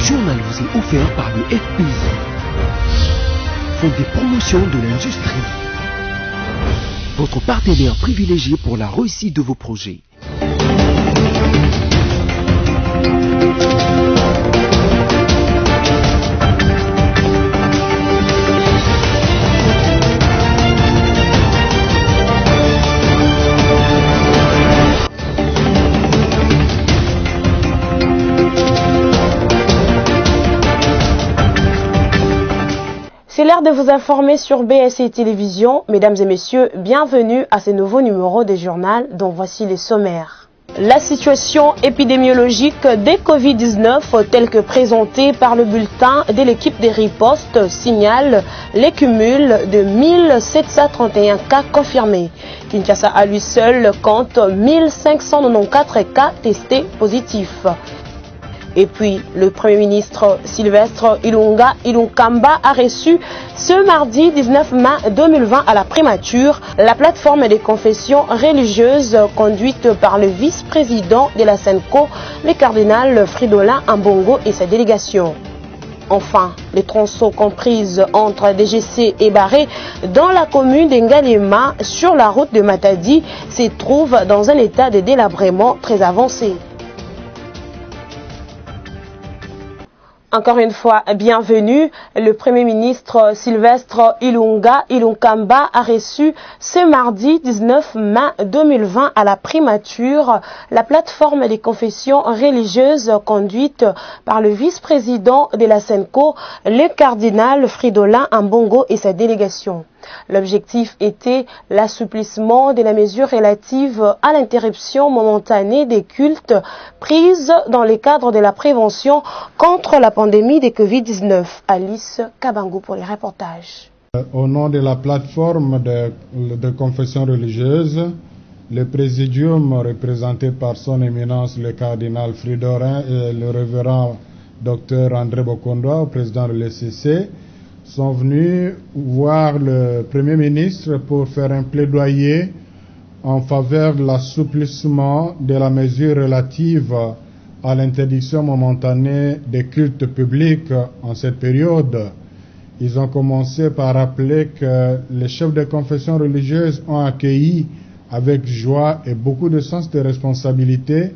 journal vous est offert par le FPI, Fonds des promotions de l'industrie, votre partenaire privilégié pour la réussite de vos projets. C'est l'heure de vous informer sur BSI Télévision. Mesdames et messieurs, bienvenue à ce nouveau numéro des journaux dont voici les sommaires. La situation épidémiologique des Covid-19 telle que présentée par le bulletin de l'équipe des ripostes signale les cumuls de 1731 cas confirmés. Kinshasa à lui seul compte 1594 cas testés positifs. Et puis, le Premier ministre Sylvestre Ilunkamba a reçu ce mardi 19 mai 2020 à la primature la plateforme des confessions religieuses conduite par le vice-président de la SENCO, le cardinal Fridolin Ambongo et sa délégation. Enfin, les tronçons comprises entre DGC et Barré dans la commune d'Engalema sur la route de Matadi se trouvent dans un état de délabrement très avancé. Encore une fois, bienvenue. Le Premier ministre Sylvestre Ilunkamba a reçu ce mardi 19 mai 2020 à la primature la plateforme des confessions religieuses conduite par le vice-président de la SENCO, le cardinal Fridolin Ambongo et sa délégation. L'objectif était l'assouplissement de la mesure relative à l'interruption momentanée des cultes prises dans le cadre de la prévention contre la pandémie de Covid-19. Alice Kabango pour les reportages. Au nom de la plateforme de confession religieuse, le présidium représenté par son éminence le cardinal Fridolin et le révérend Dr André Bokondoa, président de l'ECC, sont venus voir le Premier ministre pour faire un plaidoyer en faveur de l'assouplissement de la mesure relative à l'interdiction momentanée des cultes publics en cette période. Ils ont commencé par rappeler que les chefs de confession religieuse ont accueilli avec joie et beaucoup de sens de responsabilité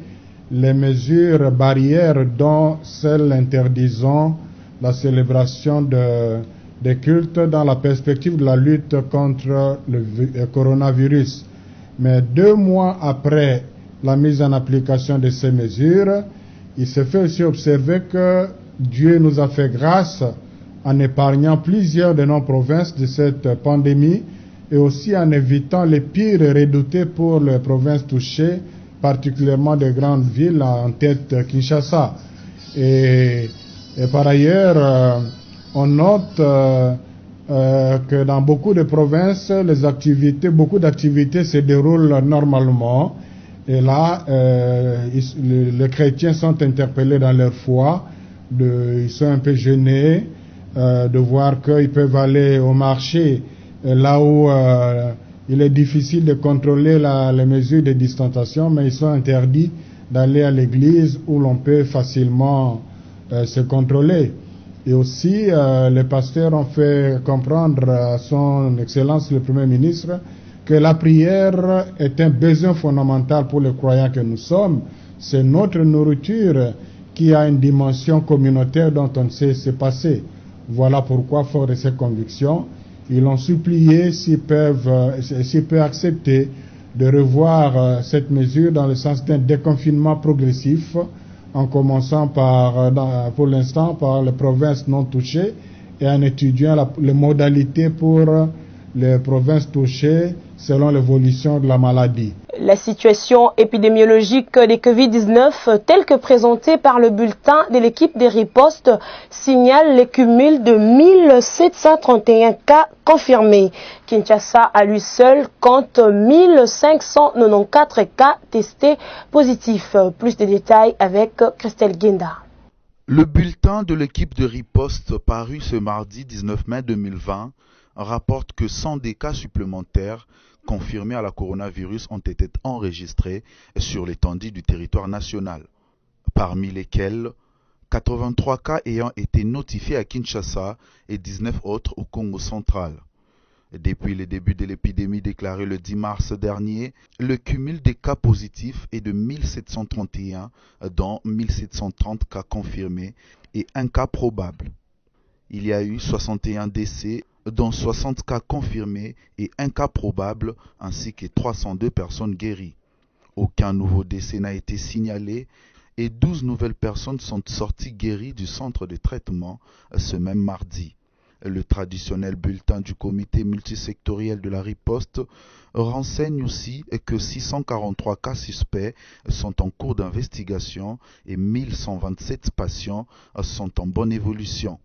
les mesures barrières dont celles interdisant la célébration des cultes dans la perspective de la lutte contre le coronavirus. Mais 2 mois après la mise en application de ces mesures, il se fait aussi observer que Dieu nous a fait grâce en épargnant plusieurs de nos provinces de cette pandémie et aussi en évitant les pires redoutés pour les provinces touchées, particulièrement des grandes villes, en tête Kinshasa. Et par ailleurs, on note que dans beaucoup de provinces, beaucoup d'activités se déroulent normalement. Et là, les chrétiens sont interpellés dans leur foi. Ils sont un peu gênés de voir qu'ils peuvent aller au marché là où il est difficile de contrôler les mesures de distanciation, mais ils sont interdits d'aller à l'église où l'on peut facilement se contrôler. Et aussi, les pasteurs ont fait comprendre à son Excellence le Premier ministre que la prière est un besoin fondamental pour les croyants que nous sommes. C'est notre nourriture qui a une dimension communautaire dont on ne sait se passer. Voilà pourquoi, fort de ces convictions, ils ont supplié s'ils peuvent accepter de revoir cette mesure dans le sens d'un déconfinement progressif, en commençant pour l'instant par les provinces non touchées et en étudiant les modalités pour les provinces touchées selon l'évolution de la maladie. La situation épidémiologique des Covid-19 telle que présentée par le bulletin de l'équipe des ripostes signale le cumul de 1731 cas confirmés. Kinshasa à lui seul compte 1594 cas testés positifs. Plus de détails avec Christelle Guenda. Le bulletin de l'équipe de riposte paru ce mardi 19 mai 2020 rapporte que 100 des cas supplémentaires confirmés à la coronavirus ont été enregistrés sur l'étendue du territoire national, parmi lesquels 83 cas ayant été notifiés à Kinshasa et 19 autres au Congo central. Depuis le début de l'épidémie déclarée le 10 mars dernier, le cumul des cas positifs est de 1731, dont 1730 cas confirmés et 1 cas probable. Il y a eu 61 décès, dont 60 cas confirmés et 1 cas probable, ainsi que 302 personnes guéries. Aucun nouveau décès n'a été signalé et 12 nouvelles personnes sont sorties guéries du centre de traitement ce même mardi. Le traditionnel bulletin du comité multisectoriel de la riposte renseigne aussi que 643 cas suspects sont en cours d'investigation et 1127 patients sont en bonne évolution.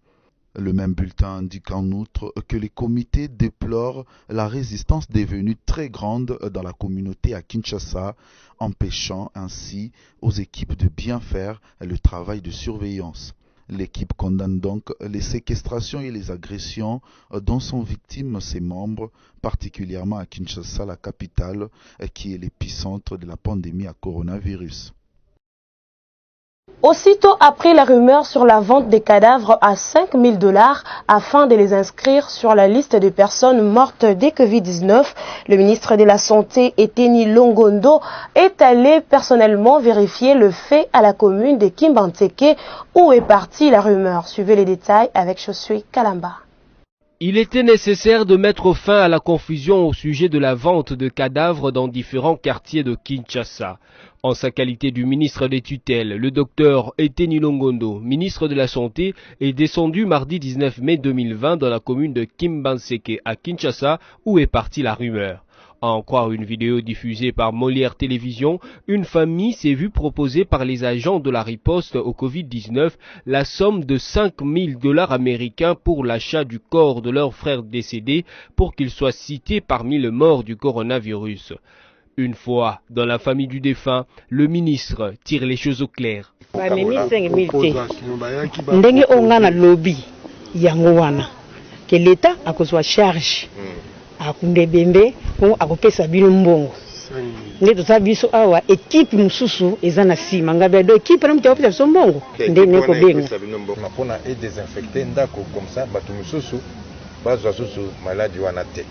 Le même bulletin indique en outre que les comités déplorent la résistance devenue très grande dans la communauté à Kinshasa, empêchant ainsi aux équipes de bien faire le travail de surveillance. L'équipe condamne donc les séquestrations et les agressions dont sont victimes ses membres, particulièrement à Kinshasa, la capitale, qui est l'épicentre de la pandémie à coronavirus. Aussitôt après la rumeur sur la vente des cadavres à 5 000 $ afin de les inscrire sur la liste des personnes mortes des Covid-19, le ministre de la Santé, Eteni Longondo, est allé personnellement vérifier le fait à la commune de Kimbantseke où est partie la rumeur. Suivez les détails avec Josué Kalamba. Il était nécessaire de mettre fin à la confusion au sujet de la vente de cadavres dans différents quartiers de Kinshasa. En sa qualité du ministre des tutelles, le docteur Eteni Longondo, ministre de la Santé, est descendu mardi 19 mai 2020 dans la commune de Kimbantseke à Kinshasa où est partie la rumeur. À en croire une vidéo diffusée par Molière Télévision, une famille s'est vue proposer par les agents de la riposte au Covid-19 la somme de 5 000 $ américains pour l'achat du corps de leur frère décédé pour qu'il soit cité parmi les morts du coronavirus. Une fois dans la famille du défunt, le ministre tire les choses au clair. Que l'État a besoin de charge. Akundebembe ko akopesa bino mbongo ndeto sabiso awa équipe mususu ezana sima ngabe do équipe na mutapesa so mbongo ndene ko benga napona et désinfecter ndako comme ça batu mususu bazwa susu maladie wana te.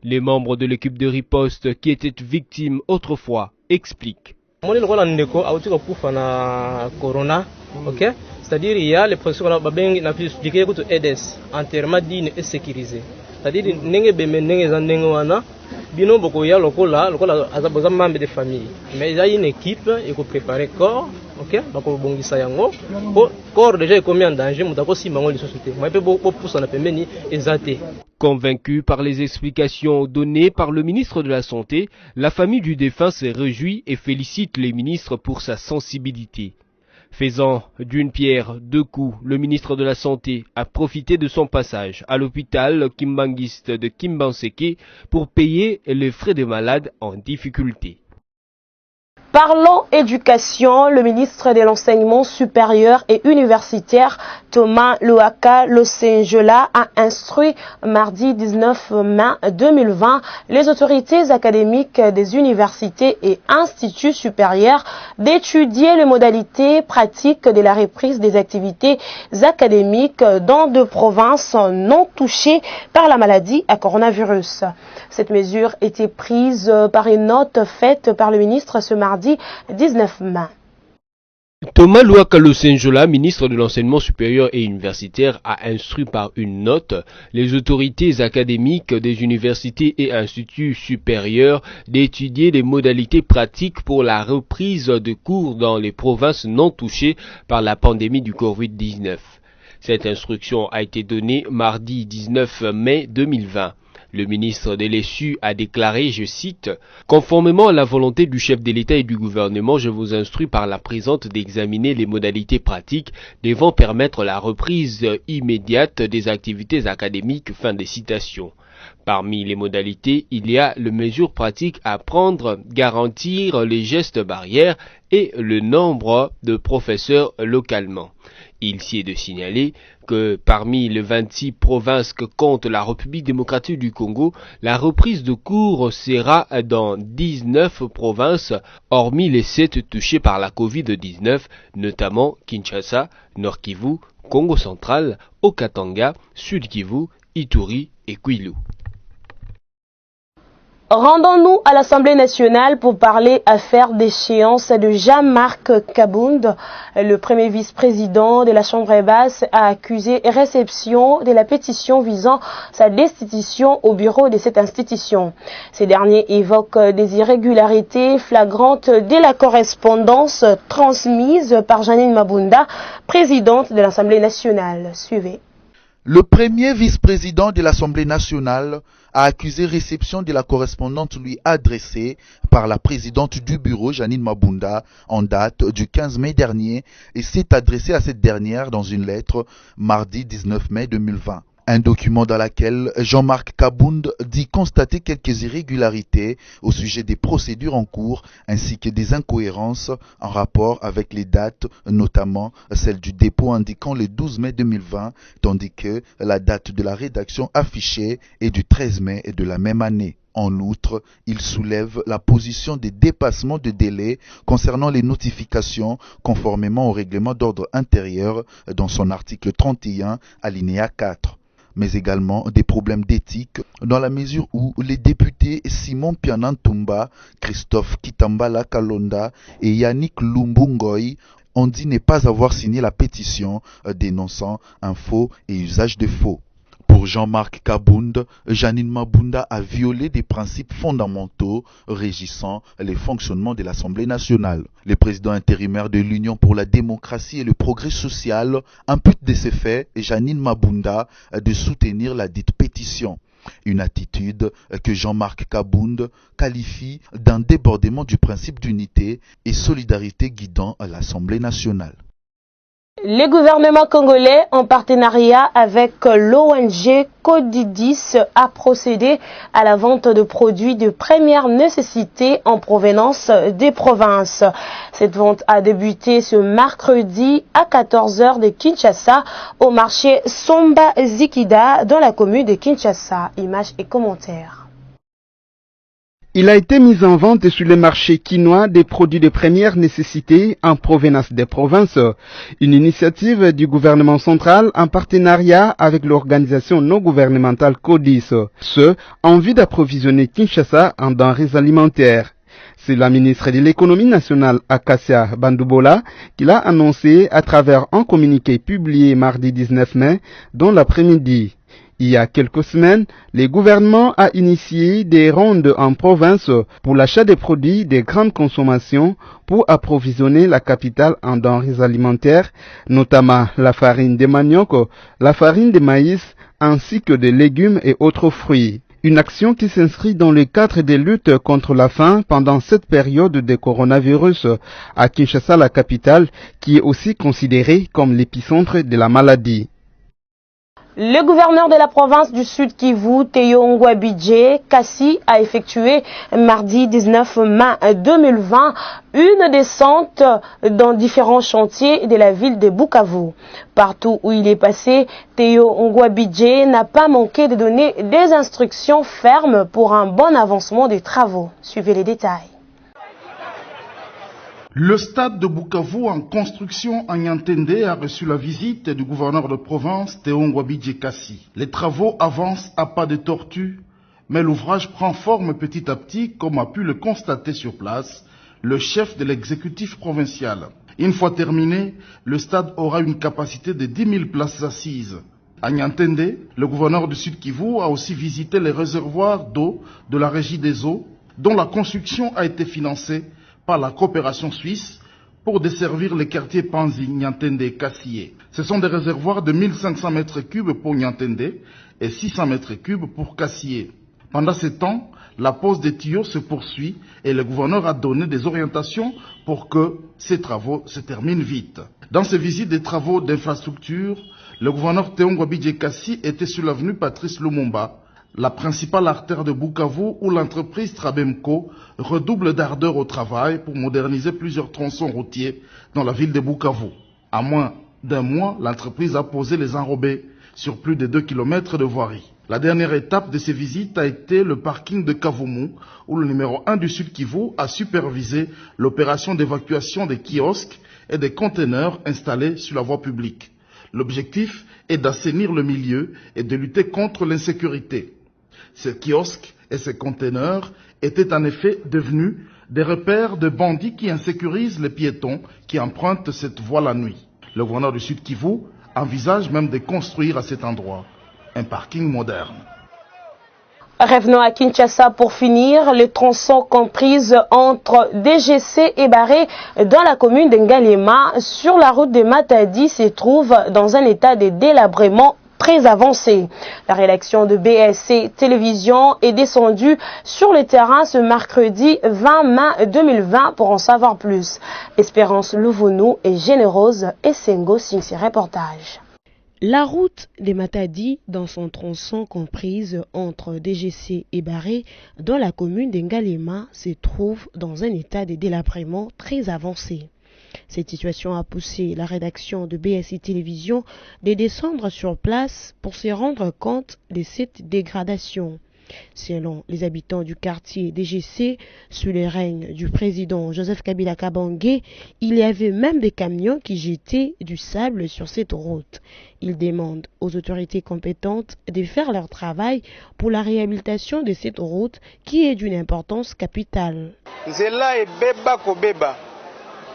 Les membres de l'équipe de riposte qui étaient victimes autrefois expliquent. Moni lokola ndeko autika kufa na corona, OK? C'est-à-dire il y a les professeurs babengi na expliquer que EDS enterrement digne et sécurisé. C'est-à-dire nenge beme nenge za nenge wana bino boko ya lokola azaboza membre de famille mais il y a une équipe et ko préparer corps, OK, bako bongisa yango corps déjà est commis en danger mutako simango les sociétés moi pe bo poussa na pembeni ezate. Convaincu par les explications données par le ministre de la Santé, la famille du défunt s'est réjouie et félicite les ministres pour sa sensibilité. Faisant d'une pierre deux coups, le ministre de la Santé a profité de son passage à l'hôpital kimbanguiste de Kimbantseke pour payer les frais des malades en difficulté. Parlons éducation, le ministre de l'Enseignement supérieur et universitaire Thomas Louaka Losenjola a instruit mardi 19 mai 2020 les autorités académiques des universités et instituts supérieurs d'étudier les modalités pratiques de la reprise des activités académiques dans deux provinces non touchées par la maladie à coronavirus. Cette mesure était prise par une note faite par le ministre ce mardi 19 mai. Thomas Louaka Losenjola, ministre de l'Enseignement supérieur et universitaire, a instruit par une note les autorités académiques des universités et instituts supérieurs d'étudier les modalités pratiques pour la reprise de cours dans les provinces non touchées par la pandémie du Covid-19. Cette instruction a été donnée mardi 19 mai 2020. Le ministre de l'ESU a déclaré, je cite, « Conformément à la volonté du chef de l'État et du gouvernement, je vous instruis par la présente d'examiner les modalités pratiques devant permettre la reprise immédiate des activités académiques. » Fin des citations. Parmi les modalités, il y a les mesures pratiques à prendre, garantir les gestes barrières et le nombre de professeurs localement. Il s'y est de signaler que parmi les 26 provinces que compte la République démocratique du Congo, la reprise de cours sera dans 19 provinces, hormis les 7 touchées par la Covid-19, notamment Kinshasa, Nord Kivu, Congo central, Haut-Katanga, Sud Kivu, Ituri et Kwilu. Rendons-nous à l'Assemblée nationale pour parler affaire d'échéance de Jean-Marc Kabound. Le premier vice-président de la Chambre basse a accusé réception de la pétition visant sa destitution au bureau de cette institution. Ces derniers évoquent des irrégularités flagrantes de la correspondance transmise par Janine Mabunda, présidente de l'Assemblée nationale. Suivez. Le premier vice-président de l'Assemblée nationale a accusé réception de la correspondance lui adressée par la présidente du bureau, Janine Mabunda, en date du 15 mai dernier et s'est adressé à cette dernière dans une lettre mardi 19 mai 2020. Un document dans lequel Jean-Marc Kabound dit constater quelques irrégularités au sujet des procédures en cours ainsi que des incohérences en rapport avec les dates, notamment celle du dépôt indiquant le 12 mai 2020, tandis que la date de la rédaction affichée est du 13 mai de la même année. En outre, il soulève la position des dépassements de délai concernant les notifications conformément au règlement d'ordre intérieur dans son article 31, alinéa 4. Mais également des problèmes d'éthique dans la mesure où les députés Simon Pianantumba, Christophe Kitambala Kalonda et Yannick Lumbungoy ont dit ne pas avoir signé la pétition dénonçant un faux et usage de faux. Pour Jean-Marc Kabound, Janine Mabunda a violé des principes fondamentaux régissant les fonctionnements de l'Assemblée nationale. Le président intérimaire de l'Union pour la démocratie et le progrès social impute de ces faits Janine Mabunda de soutenir la dite pétition. Une attitude que Jean-Marc Kabound qualifie d'un débordement du principe d'unité et solidarité guidant l'Assemblée nationale. Les gouvernements congolais, en partenariat avec l'ONG Codidis, a procédé à la vente de produits de première nécessité en provenance des provinces. Cette vente a débuté ce mercredi à 14h de Kinshasa au marché Somba Zikida dans la commune de Kinshasa. Images et commentaires. Il a été mis en vente sur le marché quinois des produits de première nécessité en provenance des provinces, une initiative du gouvernement central en partenariat avec l'organisation non gouvernementale CODIS, ce en vue d'approvisionner Kinshasa en denrées alimentaires. C'est la ministre de l'économie nationale Akasia Bandoubola qui l'a annoncé à travers un communiqué publié mardi 19 mai dans l'après-midi. Il y a quelques semaines, le gouvernement a initié des rondes en province pour l'achat des produits de grande consommation pour approvisionner la capitale en denrées alimentaires, notamment la farine de manioc, la farine de maïs, ainsi que des légumes et autres fruits. Une action qui s'inscrit dans le cadre des luttes contre la faim pendant cette période de coronavirus à Kinshasa, la capitale, qui est aussi considérée comme l'épicentre de la maladie. Le gouverneur de la province du Sud Kivu, Théo Ngouabidje Kassi, a effectué mardi 19 mai 2020 une descente dans différents chantiers de la ville de Bukavu. Partout où il est passé, Théo Ngouabidje n'a pas manqué de donner des instructions fermes pour un bon avancement des travaux. Suivez les détails. Le stade de Bukavu en construction à Niantende a reçu la visite du gouverneur de province Théo Ngouabidje Kassi. Les travaux avancent à pas de tortue, mais l'ouvrage prend forme petit à petit comme a pu le constater sur place le chef de l'exécutif provincial. Une fois terminé, le stade aura une capacité de 10 000 places assises. À Niantende, le gouverneur du Sud Kivu a aussi visité les réservoirs d'eau de la Régie des eaux, dont la construction a été financée par la coopération suisse pour desservir les quartiers Panzi, Niantende et Kassié. Ce sont des réservoirs de 1500 mètres cubes pour Niantende et 600 mètres cubes pour Kassié. Pendant ce temps, la pose des tuyaux se poursuit et le gouverneur a donné des orientations pour que ces travaux se terminent vite. Dans ces visites des travaux d'infrastructure, le gouverneur Théo Ngouabidje Kassi était sur l'avenue Patrice Lumumba, la principale artère de Bukavu où l'entreprise Trabemco redouble d'ardeur au travail pour moderniser plusieurs tronçons routiers dans la ville de Bukavu. À moins d'un mois, l'entreprise a posé les enrobés sur plus de 2 km de voirie. La dernière étape de ces visites a été le parking de Kavumu, où le numéro 1 du Sud Kivu a supervisé l'opération d'évacuation des kiosques et des conteneurs installés sur la voie publique. L'objectif est d'assainir le milieu et de lutter contre l'insécurité. Ces kiosques et ces conteneurs étaient en effet devenus des repères de bandits qui insécurisent les piétons qui empruntent cette voie la nuit. Le gouverneur du Sud Kivu envisage même de construire à cet endroit un parking moderne. Revenons à Kinshasa pour finir. Les tronçons comprises entre DGC et Barré dans la commune de Ngaliema sur la route de Matadi se trouvent dans un état de délabrement très avancé. La rédaction de BSC Télévision est descendue sur le terrain ce mercredi 20 mai 2020 pour en savoir plus. Espérance Louvonou est généreuse et Sengo signe ses reportages. La route des Matadi, dans son tronçon comprise entre DGC et Barré, dans la commune d'Ngalema, se trouve dans un état de délabrement très avancé. Cette situation a poussé la rédaction de BSI Télévision de descendre sur place pour se rendre compte de cette dégradation. Selon les habitants du quartier DGC, sous le règne du président Joseph Kabila Kabange, il y avait même des camions qui jetaient du sable sur cette route. Ils demandent aux autorités compétentes de faire leur travail pour la réhabilitation de cette route qui est d'une importance capitale.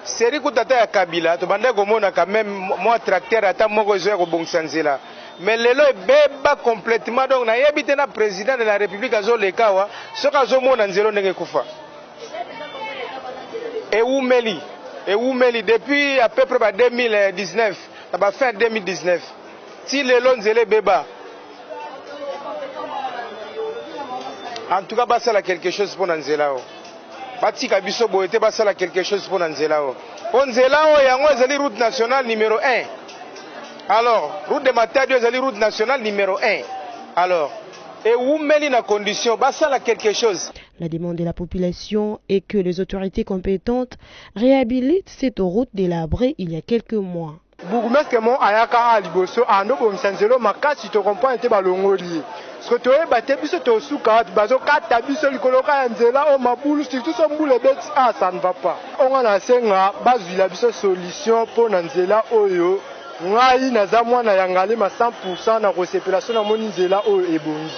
Seri kutata ya Kabila to bande komona quand même moi tracteur ata moko zo ko bongisa nzela mais lelo ebeba complètement donc na yebite na président de la République azo lekawa soka zo mona nzelo ndenge kufa et umeli depuis à peu près 2019 na ba fin 2019 ti lelo nzele beba en tout cas basa la quelque chose pour nzela o batika biso boyete basala quelque chose pour nzela o. Nzela o yango ezali route nationale numéro 1. Alors, route de Matadi ezali route nationale numéro 1. Alors, et où meli na condition basala quelque chose. La demande de la population est que les autorités compétentes réhabilitent cette route délabrée il y a quelques mois. Bourgmestre mon ayaka a liboso ando bomsanzelo makasi to comprendre te balongoli. Ce que tu es biso to suka bazo kata biso likoloka nzela o mabulu surtout so mbule bet ça ne va pas. On a senga bazwila biso solution pour nzela oyo ngai naza mwana yangale ma 100% na resepelation na moni nzela oyo ebongi.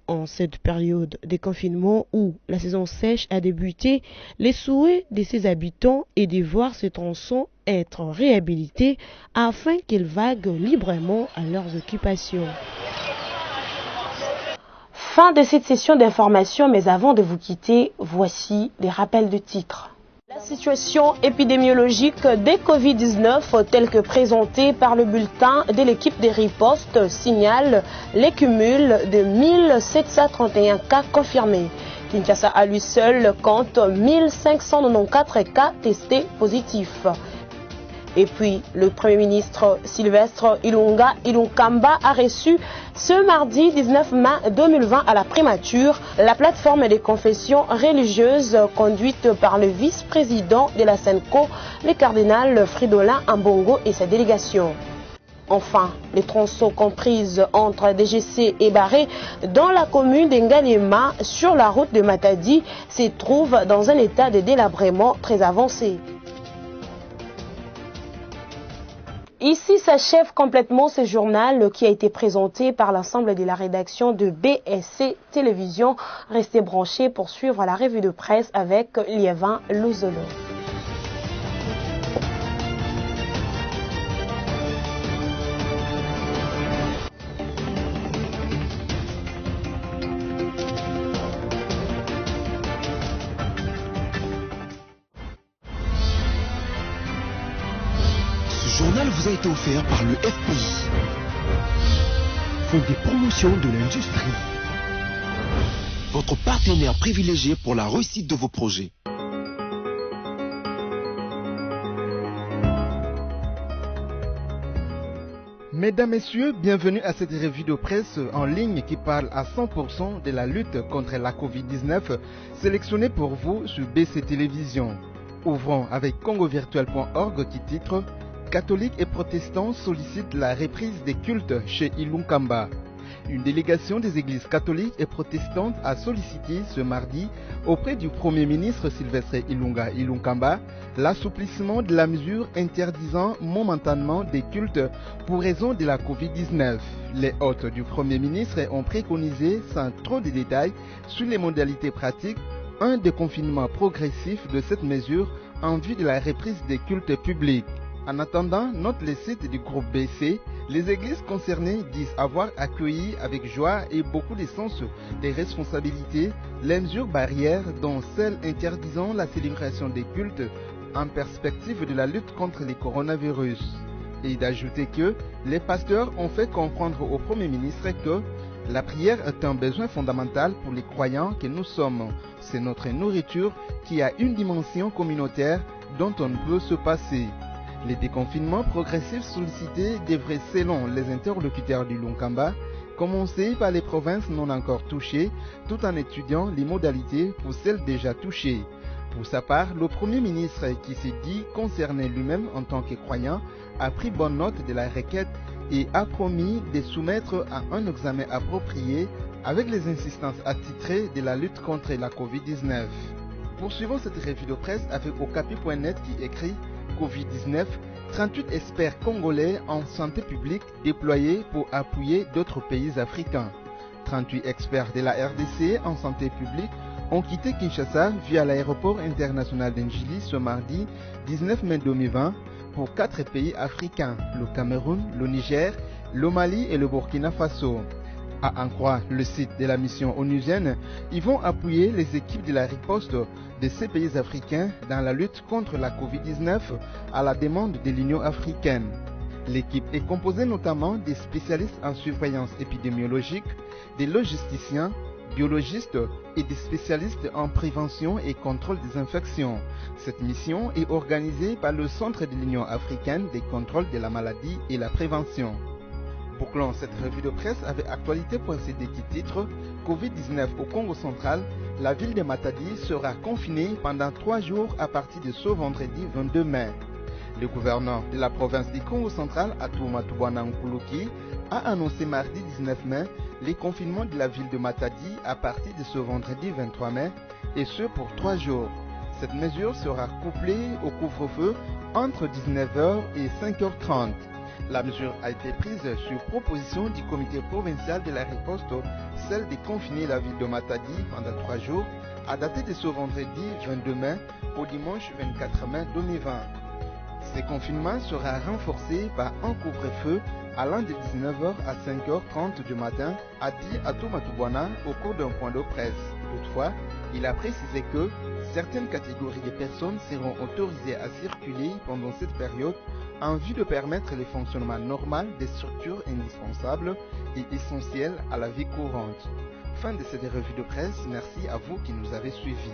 En cette période de confinement où la saison sèche a débuté, les souhaits de ses habitants est de voir ces tronçons être réhabilités afin qu'ils vaguent librement à leurs occupations. Fin de cette session d'information, mais avant de vous quitter, voici des rappels de titres. La situation épidémiologique des Covid-19 telle que présentée par le bulletin de l'équipe des ripostes signale les cumuls de 1731 cas confirmés. Kinshasa à lui seul compte 1594 cas testés positifs. Et puis, le Premier ministre Sylvestre Ilunkamba a reçu ce mardi 19 mai 2020 à la primature la plateforme des confessions religieuses conduite par le vice-président de la SENCO, le cardinal Fridolin Ambongo et sa délégation. Enfin, les tronçons comprises entre DGC et Barré dans la commune d'Ngalema sur la route de Matadi se trouvent dans un état de délabrement très avancé. Ici s'achève complètement ce journal qui a été présenté par l'ensemble de la rédaction de BSC Télévision. Restez branchés pour suivre la revue de presse avec Liévin Louzolo. Ce journal vous a été offert par le FPI, Fonds des promotions de l'industrie, votre partenaire privilégié pour la réussite de vos projets. Mesdames, Messieurs, bienvenue à cette revue de presse en ligne qui parle à 100% de la lutte contre la Covid-19, sélectionnée pour vous sur BC Télévision. Ouvrons avec congovirtuel.org qui titre Catholiques et protestants sollicitent la reprise des cultes chez Ilunkamba. Une délégation des églises catholiques et protestantes a sollicité ce mardi auprès du Premier ministre Sylvestre Ilunga Ilunkamba l'assouplissement de la mesure interdisant momentanément des cultes pour raison de la Covid-19. Les hôtes du Premier ministre ont préconisé, sans trop de détails, sur les modalités pratiques, un déconfinement progressif de cette mesure en vue de la reprise des cultes publics. En attendant, note le site du groupe BC, les églises concernées disent avoir accueilli avec joie et beaucoup de sens des responsabilités les mesures barrières dont celles interdisant la célébration des cultes en perspective de la lutte contre le coronavirus. Et d'ajouter que les pasteurs ont fait comprendre au Premier ministre que la prière est un besoin fondamental pour les croyants que nous sommes. C'est notre nourriture qui a une dimension communautaire dont on ne peut se passer. Les déconfinements progressifs sollicités devraient, selon les interlocuteurs du Lunkamba, commencer par les provinces non encore touchées, tout en étudiant les modalités pour celles déjà touchées. Pour sa part, le Premier ministre, qui s'est dit concerné lui-même en tant que croyant, a pris bonne note de la requête et a promis de soumettre à un examen approprié avec les insistances attitrées de la lutte contre la Covid-19. Poursuivons cette revue de presse avec Okapi.net qui écrit Covid-19, 38 experts congolais en santé publique déployés pour appuyer d'autres pays africains. 38 experts de la RDC en santé publique ont quitté Kinshasa via l'aéroport international d'Njili ce mardi 19 mai 2020 pour 4 pays africains, le Cameroun, le Niger, le Mali et le Burkina Faso. À en croire le site de la mission onusienne, ils vont appuyer les équipes de la riposte de ces pays africains dans la lutte contre la Covid-19 à la demande de l'Union africaine. L'équipe est composée notamment des spécialistes en surveillance épidémiologique, des logisticiens, biologistes et des spécialistes en prévention et contrôle des infections. Cette mission est organisée par le Centre de l'Union africaine des contrôles de la maladie et la prévention. Bouclons cette revue de presse avec actualité.cd qui titre Covid-19 au Congo central, la ville de Matadi sera confinée pendant 3 jours à partir de ce vendredi 22 mai. Le gouverneur de la province du Congo central, Atouma Tubwana Nkuluki, a annoncé mardi 19 mai les confinements de la ville de Matadi à partir de ce vendredi 23 mai, et ce pour 3 jours. Cette mesure sera couplée au couvre-feu entre 19h et 5h30. La mesure a été prise sur proposition du comité provincial de la riposte, celle de confiner la ville de Matadi pendant 3 jours, à dater de ce vendredi 22 mai au dimanche 24 mai 2020. Ce confinement sera renforcé par un couvre-feu allant de 19h à 5h30 du matin, a dit Atouma Tubwana au cours d'un point de presse. Toutefois, il a précisé que certaines catégories de personnes seront autorisées à circuler pendant cette période en vue de permettre le fonctionnement normal des structures indispensables et essentielles à la vie courante. Fin de cette revue de presse, merci à vous qui nous avez suivis.